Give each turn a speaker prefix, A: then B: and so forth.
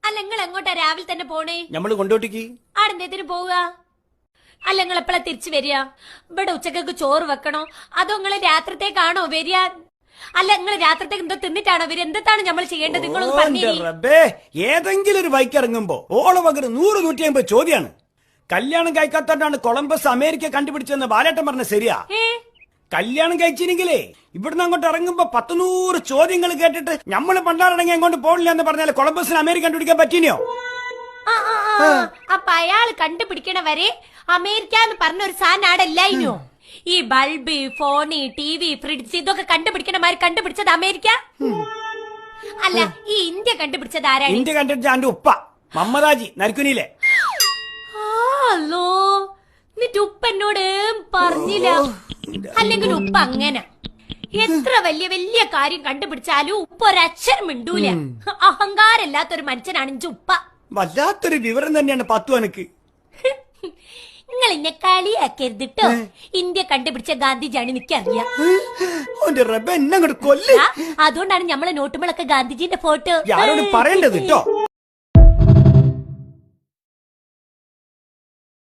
A: അല്ല നിങ്ങൾ എങ്ങോട്ടാ രാവിലെ തന്നെ പോണേ?
B: നമ്മള് കൊണ്ടോട്ടിക്ക്.
A: ആടെന്തേത്തിന് പോവുക? അല്ല നിങ്ങൾ എപ്പോഴാ തിരിച്ചു വരിക? ഇവിടെ ഉച്ചക്കൊക്കെ ചോറ് വെക്കണോ അതോ നിങ്ങൾ രാത്രിത്തേക്കാണോ വരിക? അല്ല നിങ്ങൾ രാത്രിത്തേക്ക് എന്തോ തിന്നിട്ടാണോ വരിക? എന്താണ് നമ്മൾ ചെയ്യേണ്ടത്? നിങ്ങളൊന്ന് പറഞ്ഞു.
B: ഏതെങ്കിലും ഒരു ബൈക്ക് ഇറങ്ങുമ്പോ ഓള് പകരം 100-150 ചോദ്യാണ്. കല്യാണം കഴിക്കാത്തോണ്ടാണ് കൊളംബസ് അമേരിക്ക കണ്ടുപിടിച്ചെന്ന് ബാലേട്ടൻ പറഞ്ഞ ശരിയാ? കല്യാണം കഴിച്ചില്ലെങ്കിലേ ഇവിടുന്ന് അങ്ങോട്ട് ഇറങ്ങുമ്പോ 100 ചോദ്യങ്ങൾ കേട്ടിട്ട് നമ്മള് പണ്ടാറടങ്ങി അങ്ങോട്ട് പോണില്ല എന്ന് പറഞ്ഞാൽ കൊളംബസിന് അമേരിക്ക കണ്ടുപിടിക്കാൻ പറ്റിയോ?
A: അപ്പൊ അയാള് കണ്ടുപിടിക്കണ വരെ അമേരിക്ക എന്ന് പറഞ്ഞ ഒരു സാധനം ഈ ബൾബ്, ഫോണ്, TV, ഫ്രിഡ്ജ് ഇതൊക്കെ കണ്ടുപിടിക്കണമാര് കണ്ടുപിടിച്ചത് അമേരിക്ക അല്ല. ഈ ഇന്ത്യ കണ്ടുപിടിച്ചത് ആരാണ്?
B: ഇന്ത്യ കണ്ടുപിടിച്ച എന്റെ ഉപ്പ മമ്മദാജി നരിക്കുനിയിലെ.
A: എന്നിട്ട് ഉപ്പ എന്നോട് പറഞ്ഞില്ല. അല്ലെങ്കിൽ ഉപ്പ അങ്ങനെ എത്ര വലിയ വലിയ കാര്യം കണ്ടുപിടിച്ചാലും ഉപ്പ ഒരക്ഷരം മിണ്ടൂല. അഹങ്കാരമില്ലാത്തൊരു മനുഷ്യനാണ് ഇഞ്ച ഉപ്പ.
B: വല്ലാത്തൊരു വിവരം തന്നെയാണ് പത്തു എനിക്ക്.
A: നിങ്ങൾ എന്നെ കളിയാക്കരുതിട്ടോ. ഇന്ത്യ കണ്ടുപിടിച്ച ഗാന്ധിജിയാണ് എനിക്കറിയാം.
B: കൊല്ല
A: അതുകൊണ്ടാണ് നമ്മളെ നോട്ടുമ്പളൊക്കെ ഗാന്ധിജിന്റെ ഫോട്ടോ
B: പറയേണ്ടത് കേട്ടോ.